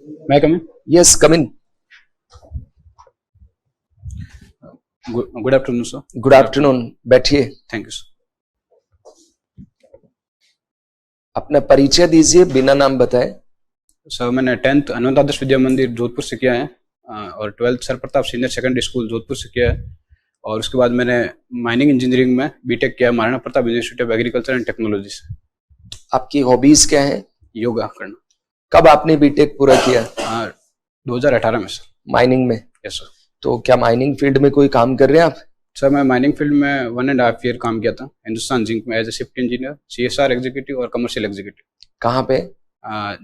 May I come in? Yes, come in. Good afternoon, sir. Good afternoon. बैठिए. Thank you, sir. अपना परिचय दीजिए बिना नाम बताए. सर मैंने 10th अनंत आदर्श विद्या मंदिर जोधपुर से किया है और 12th sir Pratap senior secondary school Jodhpur से किया है और उसके बाद मैंने माइनिंग इंजीनियरिंग में बीटेक किया Maharana Pratap institute of agriculture and technology से. आपकी हॉबीज क्या है? योगा करना. कब आपने बीटेक पूरा किया? 2018 में सर. माइनिंग में? Yes sir. तो क्या माइनिंग फील्ड में कोई काम कर रहे हैं आप? सर मैं माइनिंग फील्ड में 1.5 ईयर काम किया था हिंदुस्तान जिंक में as a shift engineer, CSR executive और कमर्शियल एग्जीक्यूटिव. कहाँ पे?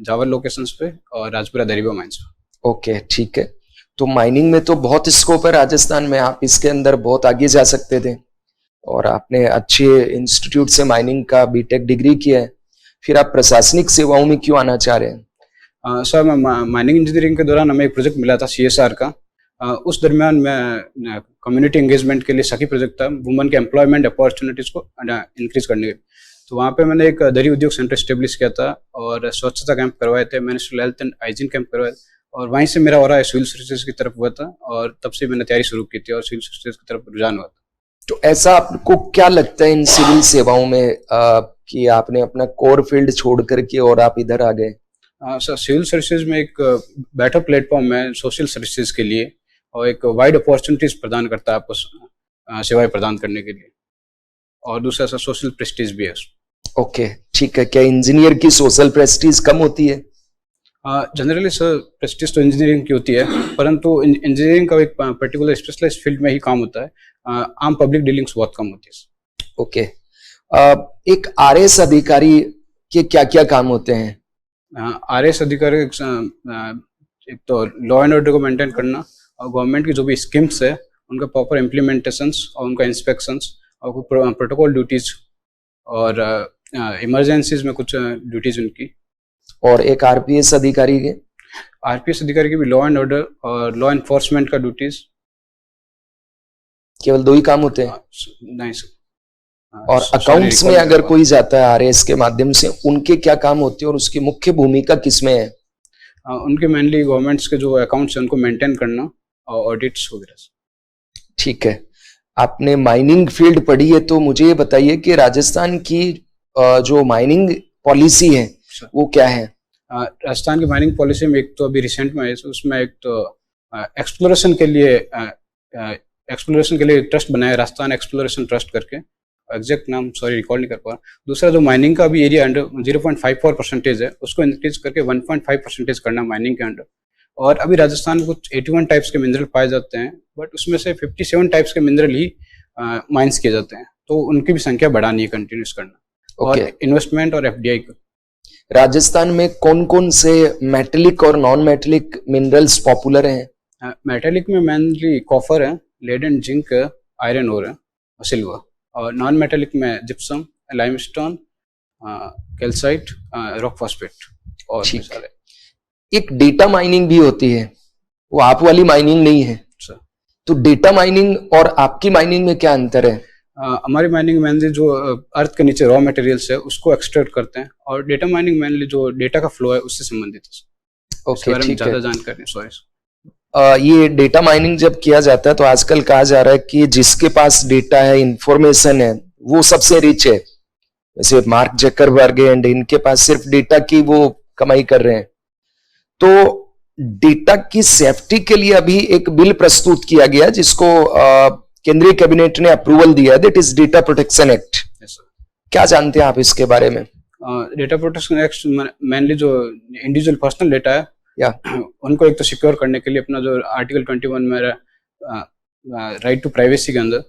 जावर लोकेशंस पे और राजपुरा दरिबा माइंस पे. ओके, ठीक है. तो माइनिंग में तो बहुत स्कोप है राजस्थान में, आप इसके अंदर बहुत आगे जा सकते थे और आपने अच्छे इंस्टीट्यूट से माइनिंग का बीटेक डिग्री किया है, फिर आप प्रशासनिक सेवाओं में क्यों आना चाह रहे हैं? सर मैं माइनिंग इंजीनियरिंग के दौरान हमें एक प्रोजेक्ट मिला था CSR का. उस दरमियान मैं कम्युनिटी एंगेजमेंट के लिए सखी प्रोजेक्ट था वुमेन के एम्प्लॉयमेंट अपॉर्चुनिटीज को इंक्रीज करने के. तो वहाँ पे मैंने एक दरी उद्योग सेंटर स्टेब्लिश किया था और स्वच्छता कैंप करवाए थे, ministerial health and hygiene camp करवाए और वहीं से मेरा और सिविल सर्विसेज की तरफ हुआ था और तब से मैंने तैयारी शुरू की थी और सिविल सर्विसेज की तरफ रुझान हुआ था. तो ऐसा आपको क्या लगता है इन सिविल सेवाओं में कि आपने अपना कोर फील्ड छोड़ करके और आप इधर आ गए? सर सिविल सर्विसेज में एक बेटर प्लेटफॉर्म है सोशल सर्विसेज के लिए और एक वाइड अपॉर्चुनिटीज प्रदान करता है आपको सेवाएं प्रदान करने के लिए और दूसरा सर सोशल प्रेस्टीज भी है. ओके, ठीक है. क्या इंजीनियर की सोशल प्रेस्टीज कम होती है? जनरली सर प्रेस्टीज तो इंजीनियरिंग की होती है परंतु इंजीनियरिंग का एक पर्टिकुलर स्पेशलाइज्ड फील्ड में ही काम होता है. आम पब्लिक डीलिंग्स बहुत कम होती है. ओके. एक RS अधिकारी के क्या क्या काम होते हैं? RS अधिकारी एक तो लॉ एंड ऑर्डर को मेंटेन करना और गवर्नमेंट की जो भी स्कीम्स है उनका प्रॉपर इम्प्लीमेंटेशंस और उनका इंस्पेक्शंस और प्रोटोकॉल ड्यूटीज और इमरजेंसीज में कुछ ड्यूटीज उनकी. और एक RPS अधिकारी के? RPS अधिकारी की भी लॉ एंड ऑर्डर और लॉ एनफोर्समेंट का ड्यूटीज. केवल 2 ही काम होते हैं? नहीं सर. और अकाउंट्स में अगर कोई जाता है RS के माध्यम से, उनके क्या काम होते हैं और उसकी मुख्य भूमिका किसमें है? उनके मेनली गवर्नमेंट्स के जो अकाउंट्स हैं उनको मेंटेन करना और ऑडिट्स वगैरह. ठीक है. आपने माइनिंग फील्ड पढ़ी है तो मुझे ये बताइए कि राजस्थान की जो माइनिंग पॉलिसी है वो क्या है? राजस्थान की माइनिंग पॉलिसी में एक तो अभी रिसेंट में है, उसमें एक तो एक्सप्लोरेशन के लिए ट्रस्ट बनाया राजस्थान एक्सप्लोरेशन ट्रस्ट करके. एग्जैक्ट नाम सॉरी रिकॉल नहीं कर पा रहा. दूसरा जो माइनिंग का भी एरिया अंडर 0.54% है उसको इंक्रीज करके 1.5% करना माइनिंग के अंडर. और अभी राजस्थान में कुछ 81 टाइप्स के मिनरल पाए जाते हैं बट उसमें से 57 टाइप्स के मिनरल ही माइंस किए जाते हैं तो उनकी भी संख्या बढ़ानी है, कंटिन्यूस करना. और इन्वेस्टमेंट और FDI का. राजस्थान में कौन कौन से मेटेलिक और नॉन मेटेलिक मिनरल्स पॉपुलर हैं? मेटेलिक में मेनली कॉपर है, लेड एंड जिंक है, आयरन ओर है और सिल्वर. और नॉन मेटेलिक में gypsum, limestone, calcite, rock phosphate और सारे. एक डेटा माइनिंग भी होती है, वो आप वाली माइनिंग नहीं है सर. तो डेटा माइनिंग और आपकी माइनिंग में क्या अंतर है? हमारी माइनिंग मेनली जो अर्थ के नीचे रॉ मटेरियल्स है उसको एक्सट्रैक्ट करते हैं और डेटा माइनिंग मेनली जो डेटा का फ्लो है उससे संबंधित है. ओके, ठीक है. ज्यादा जानकारी सॉरी. ये डेटा माइनिंग जब किया जाता है तो आजकल कहा जा रहा है कि जिसके पास डेटा है, इंफॉर्मेशन है, वो सबसे रिच है. जैसे मार्क जकरबर्ग एंड इनके पास सिर्फ डेटा की वो कमाई कर रहे हैं. तो डेटा की सेफ्टी के लिए अभी एक बिल प्रस्तुत किया गया जिसको केंद्रीय कैबिनेट ने अप्रूवल दिया है, that is data protection act. क्या जानते हैं आप इसके बारे में? डेटा प्रोटेक्शन एक्ट मेनली जो इंडिविजुअल पर्सनल डेटा है या उनको एक तो सिक्योर करने के लिए अपना जो आर्टिकल 21 में राइट टू प्राइवेसी के अंदर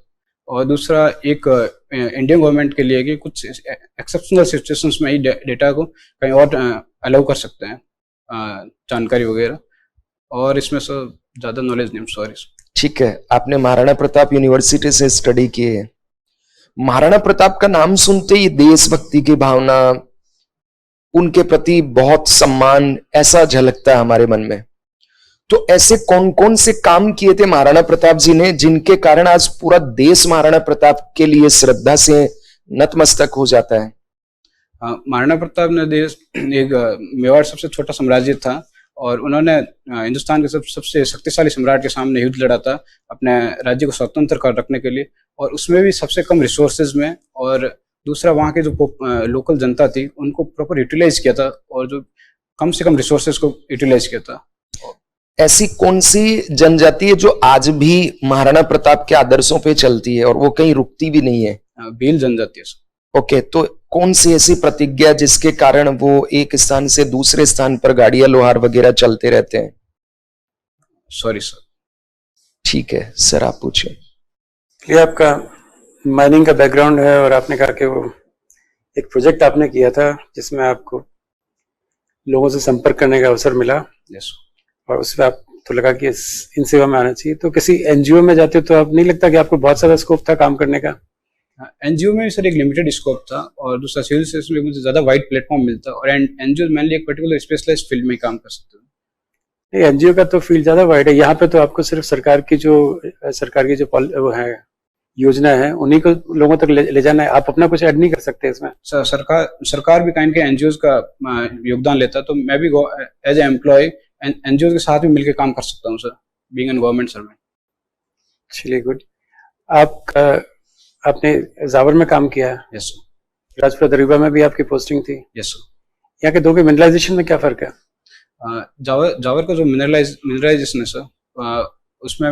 और दूसरा एक इंडियन गवर्नमेंट के लिए कि कुछ एक्सेप्शनल सिचुएशंस में ही डेटा को कहीं और अलाउ कर सकते हैं जानकारी वगैरह. और इसमें सर ज्यादा नॉलेज नहीं, सॉरी. ठीक है. आपने महाराणा प्रताप यूनिवर्सिटी से स्टडी की है. महाराणा प्रताप का नाम सुनते ही देशभक्ति की भावना, उनके प्रति बहुत सम्मान ऐसा झलकता है हमारे मन में. तो ऐसे कौन कौन से काम किए थे महाराणा प्रताप जी ने जिनके कारण आज पूरा देश महाराणा प्रताप के लिए श्रद्धा से नतमस्तक हो जाता है? महाराणा प्रताप ने देश एक मेवाड़ सबसे छोटा साम्राज्य था और उन्होंने हिंदुस्तान के सबसे शक्तिशाली सम्राट के सामने युद्ध लड़ा था अपने राज्य को स्वतंत्र कर रखने के लिए, और उसमें भी सबसे कम रिसोर्सेज में, और दूसरा वहाँ की जो लोकल जनता थी उनको प्रॉपर यूटिलाइज किया था, और जो कम से कम रिसोर्सेज को यूटिलाइज किया था। ऐसी कौन सी जनजाति है जो आज भी महाराणा प्रताप के आदर्शों पे चलती है और वो कहीं रुकती भी नहीं है? भील जनजाति है। ओके, तो कौन सी ऐसी प्रतिज्ञा जिसके कारण वो एक स्थान से दूसरे स्थान पर गाड़ियां लोहार वगैरह चलते रहते हैं? Sorry sir. ठीक है सर, आप पूछिए। ये आपका माइनिंग का बैकग्राउंड है और आपने कहा कि वो एक प्रोजेक्ट आपने किया था जिसमें आपको लोगों से संपर्क करने का अवसर मिला। यस। और उसमें आप तो लगा कि इन सेवा में आना चाहिए, तो किसी एनजीओ में जाते तो आप नहीं लगता कि आपको बहुत सारा स्कोप था काम करने का? एनजीओ में सर एक लिमिटेड स्कोप था, और दूसरा सिविल सर्विस में मुझे ज्यादा वाइड प्लेटफॉर्म मिलता, और एनजीओ मेनली एक पर्टिकुलर स्पेशलाइज्ड फील्ड में काम कर सकते हैं। एनजीओ का तो फील्ड ज्यादा वाइड है, यहाँ पे तो आपको सिर्फ सरकार की जो वो है योजना है उन्हीं को लोगों तक ले जाना है, आप अपना कुछ ऐड नहीं कर सकते इसमें? सरकार भी काइंड के एनजीओ का योगदान लेता है, तो मैं भी एज ए एम्प्लॉय एनजीओ के साथ भी मिलकर काम कर सकता हूँ sir, being an government servant. चलिए गुड। आपने जावर में काम किया है? Yes sir. राजपुरा दरीबा में भी आपकी पोस्टिंग थी? Yes sir. यहाँ के दो के मिनरलाइजेशन में क्या फर्क है? जावर का जो मिनरलाइजेशन है सर, उसमें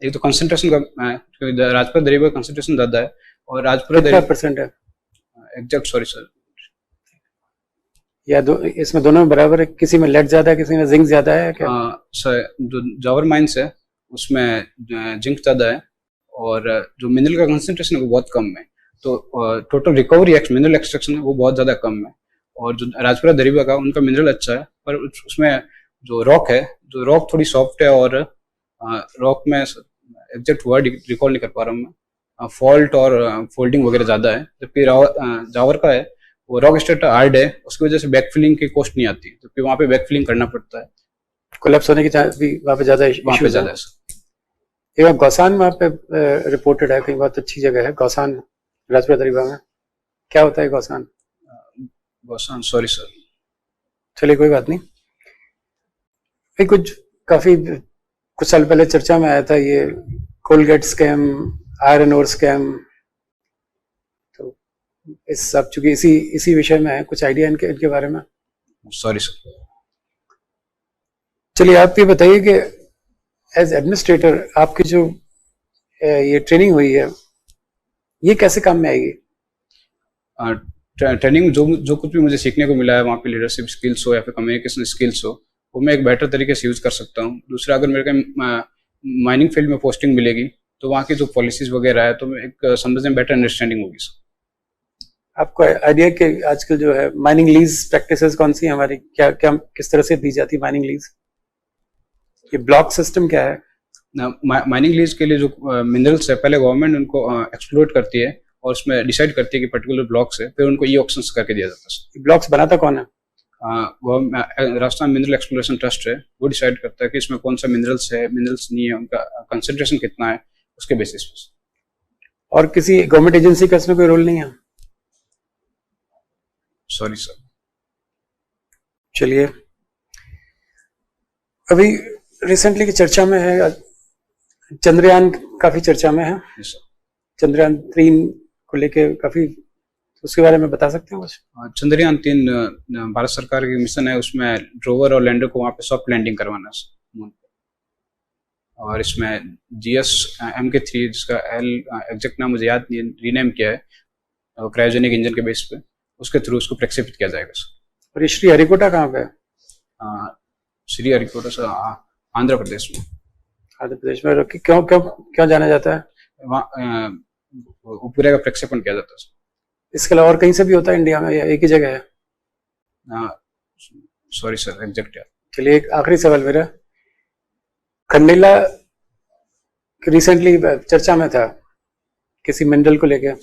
एक तो कंसंट्रेशन का राजपुरा दरीबा कंसंट्रेशन ज्यादा है, और राजपुरा कितना परसेंट है एग्जैक्ट? Sorry sir. या इसमें दोनों में बराबर है? किसी में लेड ज्यादा है, किसी में जिंक ज्यादा है क्या? सर जो जावर माइंस है उसमें जिंक ज्यादा है, और जो मिनरल का कंसंट्रेशन है वो बहुत कम है, तो टोटल रिकवरी मिनरल एक्सट्रैक्शन है वो बहुत ज्यादा कम है। और जो राजपुरा दरीबा का उनका मिनरल अच्छा है, पर उसमें जो रॉक है, जो रॉक थोड़ी सॉफ्ट है, और रॉक में एग्जैक्ट वर्ड रिकॉल नहीं कर पा रहा हूँ मैं, फॉल्ट और फोल्डिंग वगैरह ज्यादा है। जबकि जावर का है वो रॉक स्ट्रक्चर हार्ड है, उसकी वजह से बैक फिलिंग की कॉस्ट नहीं आती, तो फिर वहाँ पे बैक फिलिंग करना पड़ता है। कोलैप्स होने की चांस भी वहाँ पे ज्यादा है? एक गौसान वहाँ पे रिपोर्टेड है, कहीं बहुत अच्छी जगह है गौसान राजपुरा दरीबा में, क्या होता है गौसान? गौसान सॉरी सर। चलिए कोई बात नहीं। कुछ साल पहले चर्चा में आया था ये Coalgate scam, iron ore scam, तो इस सब चूंकि इसी विषय में है, कुछ आइडिया इनके बारे में? Sorry sir. चलिए आप ये बताइए कि एज एडमिनिस्ट्रेटर आपकी जो ये ट्रेनिंग हुई है ये कैसे काम में आएगी? ट्रेनिंग जो कुछ भी मुझे सीखने को मिला है वहाँ पे, लीडरशिप स्किल्स हो या फिर कम्युनिकेशन स्किल्स हो, वो मैं एक बेटर तरीके से यूज कर सकता हूँ। दूसरा, अगर मेरे को माइनिंग फील्ड में पोस्टिंग मिलेगी तो वहाँ की जो पॉलिसीज वगैरह है तो एक समझने में बेटर अंडरस्टैंडिंग होगी। आपको आइडिया कि आजकल जो है माइनिंग लीज प्रैक्टिसेस कौन सी है हमारी, क्या किस तरह से दी जाती है माइनिंग लीज? ये ब्लॉक सिस्टम क्या है? माइनिंग लीज के लिए जो मिनरल्स है पहले गवर्नमेंट उनको एक्सप्लोर करती है और उसमें डिसाइड करती है कि पर्टिकुलर ब्लॉक्स है, फिर उनको ई ऑक्शंस करके दिया जाता है। ब्लॉक्स बनाता कौन है? राजस्थान मिनरल एक्सप्लोरेशन ट्रस्ट है, वो डिसाइड करता है कि इसमें कौन सा मिनरल्स है, मिनरल्स नहीं है, उनका कंसंट्रेशन कितना है, उसके बेसिस पे। और किसी गवर्नमेंट एजेंसी का इसमें कोई रोल नहीं है? Sorry sir. चलिए, अभी रिसेंटली की चर्चा में है चंद्रयान, काफी चर्चा में है। चंद्रयान 3 को लेके काफी, उसके बारे में बता सकते हैं कुछ? चंद्रयान 3 भारत सरकार की मिशन है, उसमें रोवर और लैंडर को वहाँ पे सॉफ्ट लैंडिंग करवाना है, और इसमें GS-MK3 जिसका एग्जैक्ट नाम मुझे याद नहीं, रीनेम किया है क्रायोजेनिक इंजन के बेस पे, उसके थ्रू उसको प्रक्षेपित किया जाएगा। और ये श्रीहरिकोटा कहाँ पे है? श्रीहरिकोटा सर आंध्र प्रदेश में। आंध्र प्रदेश में क्यों जाना जाता है? वहाँ उपग्रह का प्रक्षेपण किया जाता है। इसके अलावा और कहीं से भी होता है इंडिया में या एक ही जगह है? सॉरी सर एग्जैक्ट यार। चलिए, एक आखिरी सवाल मेरा, खंडेला रिसेंटली चर्चा में था किसी मिनरल को लेके।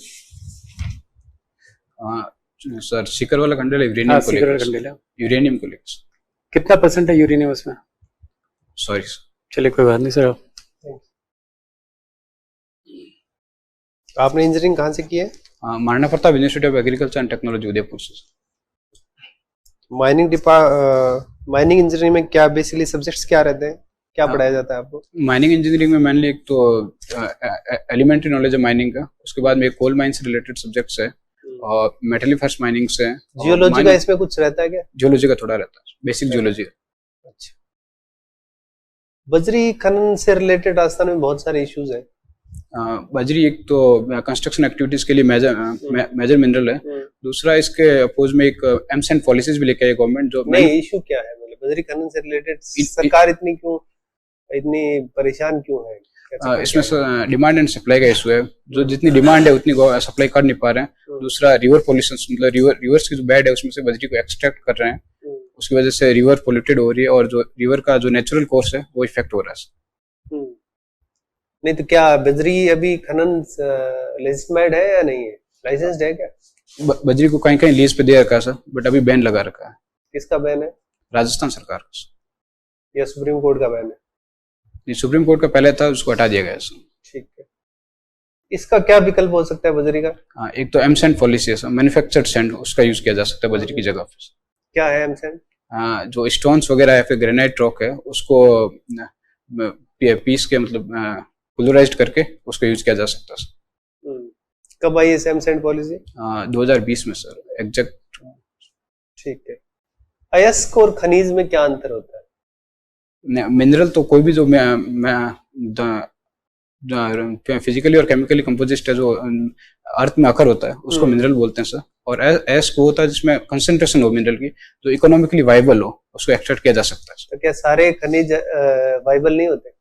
सर सीकर वाला खंडेला यूरेनियम को लेकर। यूरेनियम को लेकर कितना % है यूरेनियम उसमें? Sorry sir. चलिए कोई बात नहीं सर। आपने इंजीनियरिंग कहाँ से की है? Maharana Pratap university of agriculture and technology Udaipur से। माइनिंग माइनिंग इंजीनियरिंग में क्या बेसिकली सब्जेक्ट्स क्या रहते हैं, क्या पढ़ाया जाता है आपको? माइनिंग इंजीनियरिंग में मेनली एक तो एलिमेंट्री नॉलेज है माइनिंग का, उसके बाद में कोल माइन से रिलेटेड सब्जेक्ट्स है और मेटलिफर्स माइनिंग से। जियोलॉजी का इसमें कुछ रहता है क्या? जियोलॉजी का थोड़ा रहता है, बेसिक जियोलॉजी। अच्छा, बजरी खनन से रिलेटेड राजस्थान में बहुत सारे इश्यूज हैं। बजरी एक तो कंस्ट्रक्शन एक्टिविटीज के लिए मेजर मिनरल है। दूसरा इसके अपोज में एक एमसेंट पॉलिसीज भी लेके आई गवर्नमेंट। जो नहीं, इशू क्या है मतलब बजरी खनन से रिलेटेड सरकार इतनी परेशान क्यों है? इसमें डिमांड एंड सप्लाई का इशू है। जो जितनी डिमांड है उतनी सप्लाई कर नहीं पा रहे हैं। दूसरा रिवर पॉल्यूशन, मतलब रिवर्स की जो बेड है उसमें से बजरी को एक्सट्रैक्ट कर रहे हैं, उसकी वजह से रिवर पोल्यूटेड हो रही है और जो रिवर का जो नेचुरल कोर्स है वो इफेक्ट हो रहा है। नहीं तो क्या बजरी अभी खनन लेजिस्टिमेट है या नहीं है, लाइसेंस्ड है क्या? बजरी को कहीं कहीं लीज पे दे रखा है सर, बट अभी बैन लगा रखा है। किसका बैन है? राजस्थान सरकार का। या सुप्रीम कोर्ट का बैन है? नहीं, सुप्रीम कोर्ट का पहले था, उसको हटा दिया गया सर। ठीक है, इसका क्या विकल्प हो सकता है बजरी का? हाँ, एक तो एमसेंट पॉलिसी है सर, मैन्युफैक्चर्ड सैंड, उसका यूज किया जा सकता है बजरी की जगह पे। क्या है एमसेंड? जो स्टोन्स वगैरह है, फिर ग्रेनाइट रॉक है, उसको पीस के मतलब पोलराइज्ड करके उसको यूज किया जा सकता है। कब आई है एमसेंड पॉलिसी? 2020 में सर, एग्जैक्ट। ठीक है, अयस्क और खनिज में क्या अंतर होता है? मिनरल तो कोई भी जो फिजिकली और केमिकली कंपोजिट है, जो अर्थ में अकर होता है, उसको मिनरल बोलते हैं सर। और एस वो होता है जिसमें कंसंट्रेशन हो मिनरल की, जो इकोनॉमिकली वाइबल हो, उसको एक्सट्रैक्ट किया जा सकता है। तो क्या सारे खनिज वाइबल नहीं होते?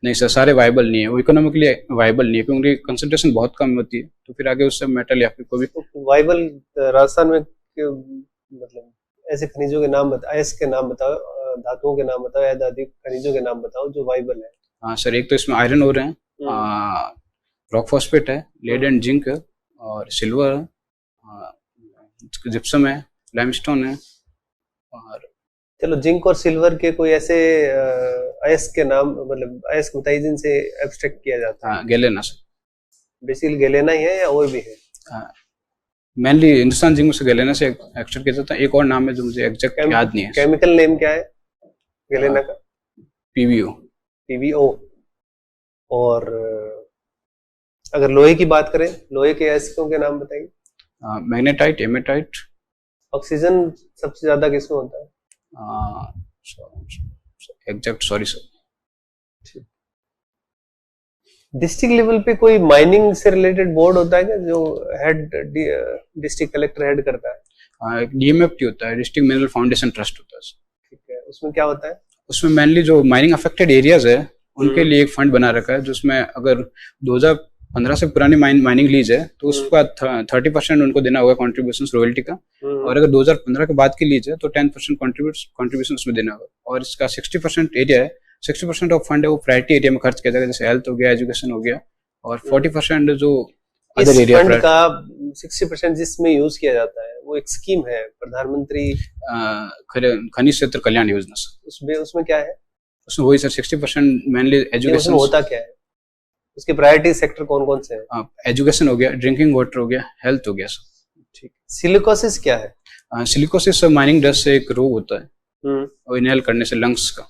नहीं सर, सारे वाइबल नहीं है, वो इकोनॉमिकली वाइबल नहीं है, क्योंकि कंसंट्रेशन बहुत कम होती है, तो फिर आगे उससे मेटल या फिर कोई भी वाइबल। राजस्थान में मतलब ऐसे खनिजों के नाम बताओ, अयस्क के नाम बताओ, धातुओं के नाम बताओ या धातु खनिजों के नाम बताओ जो वाइबल है। हाँ सर, एक तो इसमें आयरन ओर है, रॉक फॉस्फेट है, लेड एंड जिंक है, और सिल्वर है, जिप्सम है, लाइमस्टोन है। और चलो, जिंक और सिल्वर के कोई ऐसे अयस्क के नाम, मतलब अयस्क बताइए जिनसे एब्स्ट्रैक्ट किया जाता है। गैलेना सर, बेसिकली गैलेना ही है या और भी है? मेनली हिंदुस्तान जिंक से गैलेना से एक्सट्रैक्ट किया जाता है। एक और नाम है जो मुझे एग्जैक्ट याद नहीं है। केमिकल नेम क्या है गैलेना का? पीवीओ। और अगर लोहे की बात करें, लोहे के अयस्कों के नाम बताइए। Magnetite, haematite. ऑक्सीजन सबसे ज्यादा किसमें होता है? Exact sorry sir. District level पे कोई माइनिंग से रिलेटेड बोर्ड होता है क्या, जो हेड डिस्ट्रिक्ट कलेक्टर हेड करता है? डीएमएफटी होता है, डिस्ट्रिक्ट मिनरल फाउंडेशन ट्रस्ट होता है। ठीक है, उसमें क्या होता है? उसमें मेनली जो माइनिंग अफेक्टेड एरियाज है उनके लिए एक फंड बना रखा है, जिसमें अगर 2015 से पुरानी माइनिंग लीज है तो उसका 30% उनको देना होगा कॉन्ट्रीब्यूशन रॉयल्टी का, और अगर 2015 के बाद की लीज है तो 10% कॉन्ट्रीब्यूशन उसमें देना होगा। और इसका 60% एरिया है, 60% ऑफ फंड है वो प्रायोरिटी एरिया में खर्च किया जाएगा, जैसे हेल्थ हो गया, एजुकेशन हो गया, और 40% जो अदर एरिया फंड का 60% जिसमें यूज किया जाता है वो एक स्कीम है, प्रधानमंत्री खनिज क्षेत्र कल्याण योजना। उसमें क्या है? उसमें वही सर, 60% मेनली एजुकेशन। होता क्या है? उसके प्रायोरिटी सेक्टर कौन कौन से हैं? एजुकेशन हो गया, ड्रिंकिंग वाटर हो गया, हेल्थ हो गया सर। ठीक। सिलिकोसिस क्या है? सिलिकोसिस माइनिंग डस्ट से एक रोग होता है, और इनहेल करने से लंग्स का।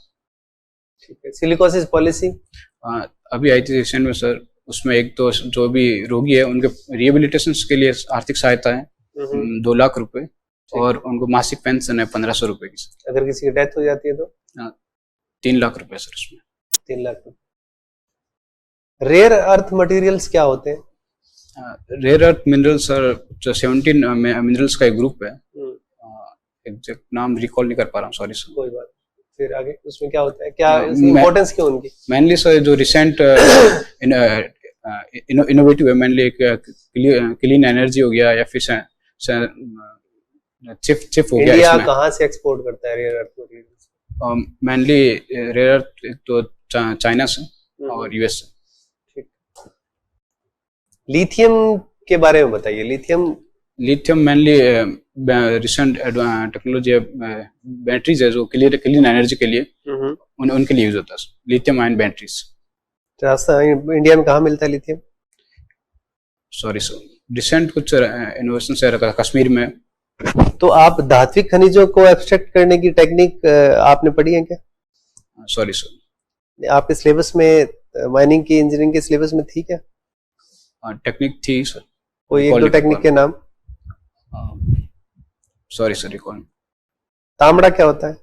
ठीक है, सिलिकोसिस पॉलिसी अभी आई थी रिसेंट में सर, उसमें एक तो जो भी रोगी है उनके रिहेबिलिटेशन के लिए आर्थिक सहायता है 2 लाख रुपए, और उनको मासिक पेंशन है 1500 रुपए की। अगर किसी की डेथ हो जाती है तो 3 लाख रुपए सर उसमें। 3 लाख रुपए। रेयर अर्थ मटेरियल्स क्या होते हैं? रेयर अर्थ मिनरल्स सर, जो 17 मिनरल्स का एक ग्रुप है, एग्जैक्ट नाम रिकॉल नहीं कर पा रहा हूँ, सॉरी सर। कोई बात। फिर आगे उसमें क्या होता है, क्या इंपॉर्टेंस क्यों उनकी? मेनली सर जो रिसेंट इनोवेटिव है, मेनली क्लीन एनर्जी हो गया, या फिर चिप हो गया। इंडिया कहाँ से एक्सपोर्ट करता है rare earth materials? Mainly rare earth तो चाइना से और यूएस से। लिथियम के बारे में बताइए। लिथियम मेनली रिसेंट टेक्नोलॉजी है, बैटरीज है जो क्लीन एनर्जी के लिए उनके लिए यूज होता है, लिथियम आयन बैटरीज। इंडिया में कहाँ मिलता है लिथियम? सॉरी सर, रिसेंट कुछ इनोवेशन से रखा कश्मीर में, तो आप धात्विक खनिजों को एब्स्ट्रैक्ट करने की टेक्निक आपने पढ़ी है क्या? सॉरी सर, आपके सिलेबस में माइनिंग की इंजीनियरिंग के सिलेबस में थी क्या? टेक्निक थी सर। कोई एक दो टेक्निक के नाम? Sorry sir, recall. तांबड़ा क्या होता है?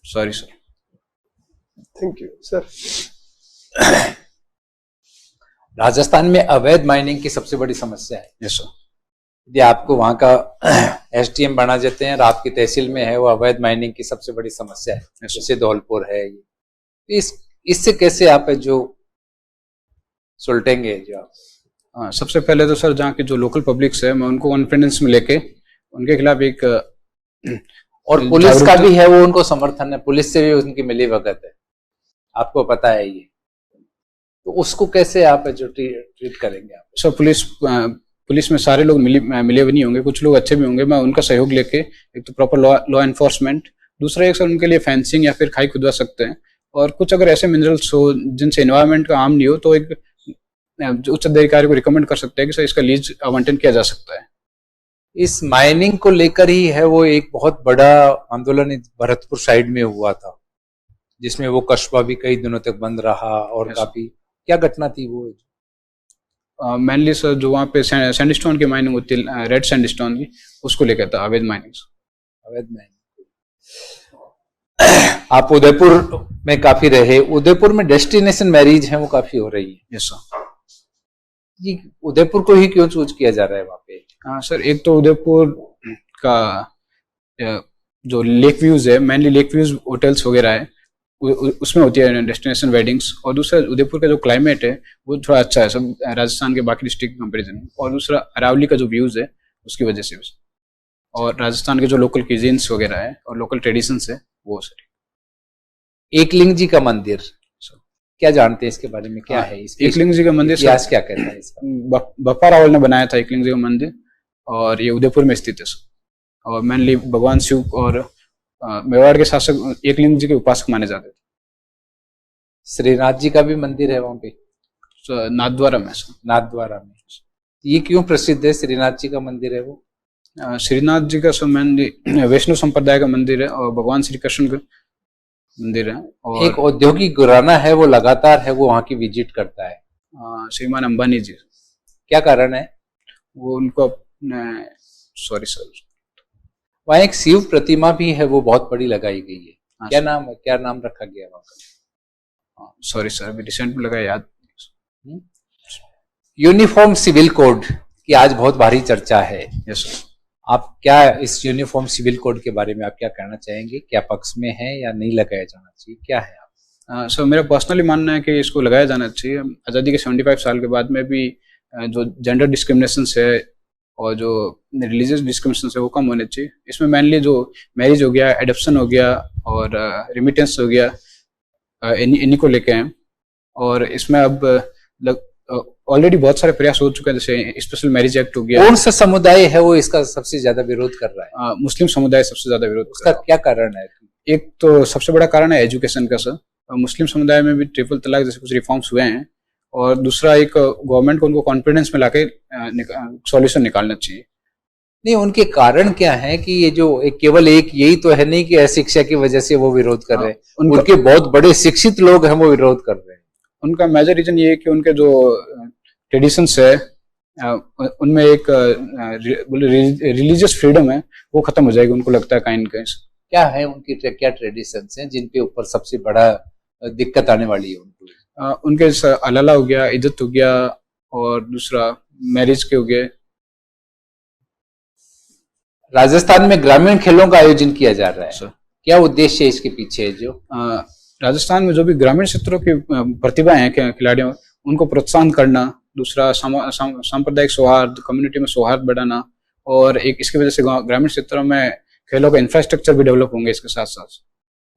Sorry sir. Thank you sir. Rajasthan में अवैध माइनिंग की सबसे बड़ी समस्या है। Yes sir. यदि आपको वहां का एसडीएम बना देते हैं और आपकी तहसील में है वो अवैध माइनिंग की सबसे बड़ी समस्या है, जैसे धौलपुर है, ये इससे कैसे आप जो सुलटेंगे जो आप? सबसे पहले तो सर जहाँ के जो लोकल पब्लिक्स है मैं उनको कॉन्फिडेंस में लेके उनके खिलाफ एक और पुलिस का भी है वो उनको समर्थन है, पुलिस से भी उनकी मिली भगत है, आपको पता है ये, तो उसको कैसे आप जो ट्रीट करेंगे आप? सर पुलिस में सारे लोग मिले भी नहीं होंगे, कुछ लोग अच्छे भी होंगे। मैं उनका सहयोग लेके एक तो प्रॉपर लॉ एनफोर्समेंट, दूसरा एक सर उनके लिए फेंसिंग या फिर खाई खुदवा सकते हैं, और कुछ अगर ऐसे मिनरल्स हो जिनसे एनवायरनमेंट का हार्म नहीं हो तो एक उच्च अधिकारी को रिकमेंड कर सकते हैं कि सर इसका लीज आवंटन किया जा सकता है। इस माइनिंग को लेकर ही है वो एक बहुत बड़ा आंदोलन भरतपुर साइड में हुआ था, जिसमें वो कस्बा भी कई दिनों तक बंद रहा, और काफी क्या घटना थी वो? मेनली सर जो वहाँ पे सैंडस्टोन की माइनिंग होती है, रेड सैंडस्टोन की, उसको लेकर था अवैध माइनिंग। अवैध माइनिंग। आप उदयपुर में काफी रहे, उदयपुर में डेस्टिनेशन मैरिज है वो काफी हो रही है। Yes sir. जी, उदयपुर को ही क्यों चूज किया जा रहा है वहाँ पे? सर एक तो उदयपुर का जो लेक व्यूज है, मेनली लेक व्यूज होटल्स वगैरह है, उसमें होती है डेस्टिनेशन वेडिंग्स, और दूसरा उदयपुर का जो क्लाइमेट है वो थोड़ा अच्छा है सब राजस्थान के बाकी डिस्ट्रिक्ट के कंपेरिजन में, और दूसरा अरावली का जो व्यूज है उसकी वजह से भी, और राजस्थान के जो लोकल क्यूजीन्स वगैरह है और लोकल ट्रेडिशंस है वो सर। एकलिंग जी का मंदिर, क्या जानते हैं इसके बारे में, क्या है इसके एकलिंग जी का मंदिर? इतिहास क्या कहता है इसका? बप्पा रावल ने बनाया था एकलिंग जी का मंदिर, और ये उदयपुर में स्थित है सर, और मेनली भगवान शिव और मेवाड़ के शासक एकलिंग जी के उपासक माने जाते थे। श्रीनाथ जी का भी मंदिर है वहां पे, नाथद्वारा में सर। नाथद्वारा में। ये क्यों प्रसिद्ध है? श्रीनाथ जी का मंदिर है वो। श्रीनाथ जी का सर मेनली वैष्णव संप्रदाय का मंदिर है, और भगवान श्री कृष्ण का मंदिर है, और एक औद्योगिक घराना है वो लगातार है वो वहां की विजिट करता है, श्रीमान अंबानी जी। क्या कारण है? वो उनको सॉरी सर, वहाँ एक शिव प्रतिमा भी है वो बहुत बड़ी लगाई गई है, क्या नाम है, क्या नाम रखा गया वहाँ का? सॉरी सर, अभी रिसेंट में लगा याद। यूनिफॉर्म सिविल कोड की आज बहुत भारी चर्चा है। Yes sir. आप क्या इस यूनिफॉर्म सिविल कोड के बारे में आप क्या कहना चाहेंगे? क्या पक्ष में है या नहीं लगाया जाना चाहिए, क्या है आप? सर मेरा पर्सनली मानना है कि इसको लगाया जाना चाहिए। आज़ादी के 75 साल के बाद में भी जो जेंडर डिस्क्रिमिनेशन है और जो रिलीजियस डिस्क्रिमिनेशन है वो कम होने चाहिए। इसमें मेनली जो मैरिज हो गया, एडॉप्शन हो गया और रिमिटेंस हो गया, इन्हीं को लेके हैं। और इसमें अब ऑलरेडी बहुत सारे प्रयास हो चुके हैं, जैसे स्पेशल मैरिज एक्ट हो गया। कौन सा समुदाय है वो इसका सबसे ज्यादा विरोध कर रहा है? मुस्लिम समुदाय सबसे ज्यादा विरोध उसका क्या कारण है? एक तो सबसे बड़ा कारण है एजुकेशन का सर, मुस्लिम समुदाय में भी ट्रिपल तलाक जैसे कुछ रिफॉर्म्स हुए हैं, और दूसरा एक गवर्नमेंट को उनको कॉन्फिडेंस में लाके सॉल्यूशन निकालना चाहिए। नहीं, उनके कारण क्या है कि ये जो केवल एक यही तो है नहीं कि अशिक्षा की वजह से वो विरोध कर रहे हैं, उनके बहुत बड़े शिक्षित लोग हैं वो विरोध कर रहे हैं। उनका मेजर रीजन ये है कि उनके जो ट्रेडिशंस है उनमें एक रिलीजियस फ्रीडम है वो खत्म हो जाएगी, उनको लगता है काइंड का। क्या है उनकी क्या ट्रेडिशंस हैं जिनके ऊपर सबसे बड़ा दिक्कत आने वाली है उनको? उनके अलाला हो गया, इज्जत हो गया, और दूसरा मैरिज के हो गए। राजस्थान में ग्रामीण खेलों का आयोजन किया जा रहा है सर, क्या उद्देश्य है इसके पीछे? जो राजस्थान में जो भी ग्रामीण क्षेत्रों की प्रतिभाएं हैं खिलाड़ियों, उनको प्रोत्साहन करना, दूसरा सांप्रदायिक सौहार्द, कम्युनिटी में सौहार्द बढ़ाना, और एक इसकी वजह से ग्रामीण क्षेत्रों में खेलों का इंफ्रास्ट्रक्चर भी डेवलप होंगे। इसके साथ साथ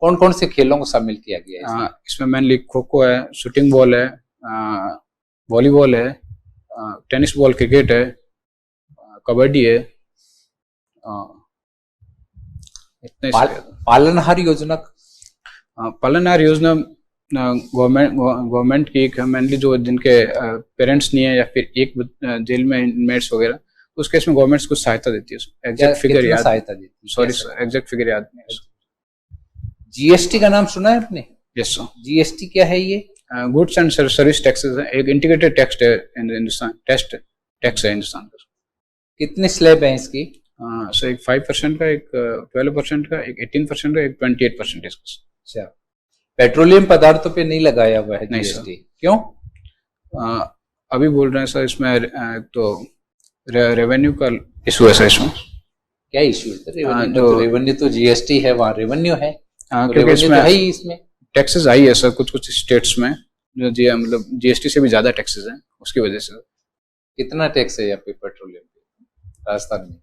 कौन कौन से खेलों को शामिल किया गया है इसमें? मेनली खो खो है, शूटिंग बॉल है, वॉलीबॉल है, टेनिस बॉल, क्रिकेट है, कबड्डी है। पालनहार योजना पालनहार योजना गवर्नमेंट की एक मेनली जो जिनके पेरेंट्स नहीं है या फिर एक जेल में इनमेट्स वगैरह, उस केस में गवर्नमेंट कुछ सहायता देती है, क्या एग्जैक्ट फिगर कितना याद, सहायता देती है? सॉरी कैसे? सर एग्जैक्ट फिगर याद नहीं है। जीएसटी का नाम सुना है आपने? Yes sir. जीएसटी क्या है ये? गुड्स एंड सर्विस टैक्सेस है, एक इंटीग्रेटेड टैक्स है हिंदुस्तान, टैक्स है हिंदुस्तान का। कितने स्लैब हैं इसकी? सो एक 5% का, एक 12% का, एक 18% का, एक 28% का। अच्छा, पेट्रोलियम पदार्थों पे नहीं लगाया हुआ है नहीं जीएसटी, क्यों? अभी बोल रहे हैं सर इसमें तो रेवेन्यू का इशू है सर इसमें। क्या इश्यू है? जो रेवेन्यू तो जीएसटी है, वहाँ रेवेन्यू है, तो क्योंकि revenue तो है ही इसमें इसमें। टैक्सेस आई है सर कुछ कुछ स्टेट्स में, जो मतलब जीएसटी से भी ज्यादा टैक्सेस हैं, उसकी वजह से। कितना टैक्स है यहाँ पे पेट्रोलियम पे राजस्थान में?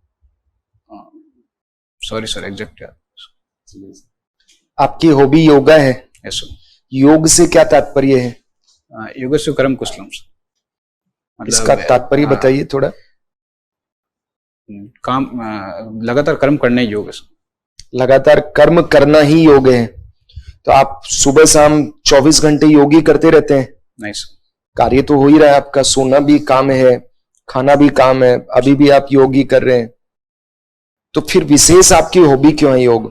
सॉरी सर एग्जैक्ट याद। आपकी हॉबी योगा है, यस सर। योग से क्या तात्पर्य है? योग से कर्म कुशलम सर, इसका तात्पर्य बताइए थोड़ा। काम लगातार कर्म करना ही योग है सर। लगातार कर्म करना ही योग है, तो आप सुबह शाम 24 घंटे योगी करते रहते हैं? नहीं सर। कार्य तो हो ही रहा है आपका, सोना भी काम है, खाना भी काम है, अभी भी आप योगी कर रहे हैं, तो फिर विशेष आपकी हॉबी क्यों है योग?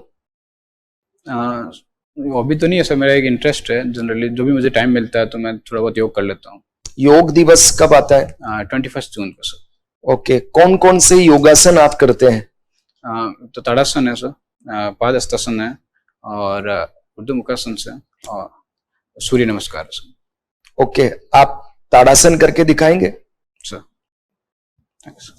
हॉबी तो नहीं है सर, मेरा एक इंटरेस्ट है जनरली, जो भी मुझे टाइम मिलता है तो मैं थोड़ा बहुत योग कर लेता हूँ। योग दिवस कब आता है? 21 जून को सर। ओके, कौन कौन से योगासन आप करते हैं? तो ताड़ासन है सर, पादहस्तासन है, और ऊर्ध्वमुखासन है, और सूर्य नमस्कार है सर। ओके, आप ताड़ासन करके दिखाएंगे सर? थैंक्स।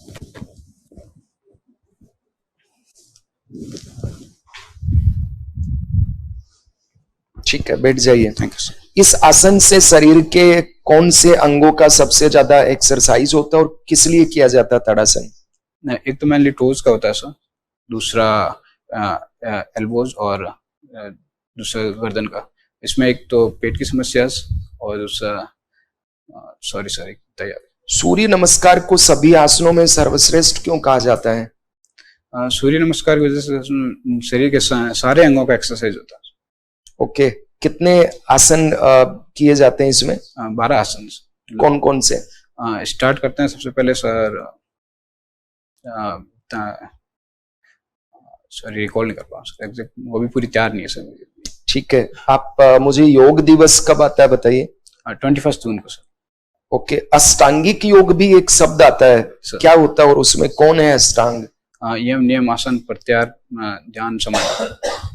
ठीक है, बैठ जाइए। Thank you sir. इस आसन से शरीर के कौन से अंगों का सबसे ज्यादा एक्सरसाइज होता है और किस लिए किया जाता है ताड़ासन? एक तो मेनली टोज का होता है सर, दूसरा एल्बोज, और दूसरा गर्दन का। इसमें एक तो पेट की समस्या और दूसरा सॉरी सर एक तैयार। सूर्य नमस्कार को सभी आसनों में सर्वश्रेष्ठ क्यों कहा जाता है? सूर्य नमस्कार की वजह से शरीर के सारे अंगों का एक्सरसाइज होता है। ओके, कितने आसन किए जाते हैं इसमें? 12 आसन। कौन कौन से? स्टार्ट करते हैं सबसे पहले सर, सॉरी रिकॉल नहीं कर पा सर एग्जैक्ट, वो भी पूरी तैयार नहीं है सर। ठीक है, आप मुझे योग दिवस कब आता है बताइए। 21 जून को सर। ओके, अष्टांगिक योग भी एक शब्द आता है, क्या होता है और उसमें कौन है अष्टांग? यम नियम आसन प्रत्याहार ध्यान समाधि।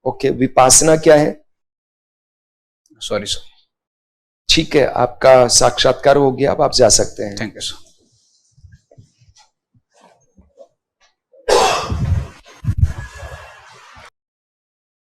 ओके, विपासना क्या है? Sorry sir. ठीक है, आपका साक्षात्कार हो गया, अब आप जा सकते हैं। Thank you sir.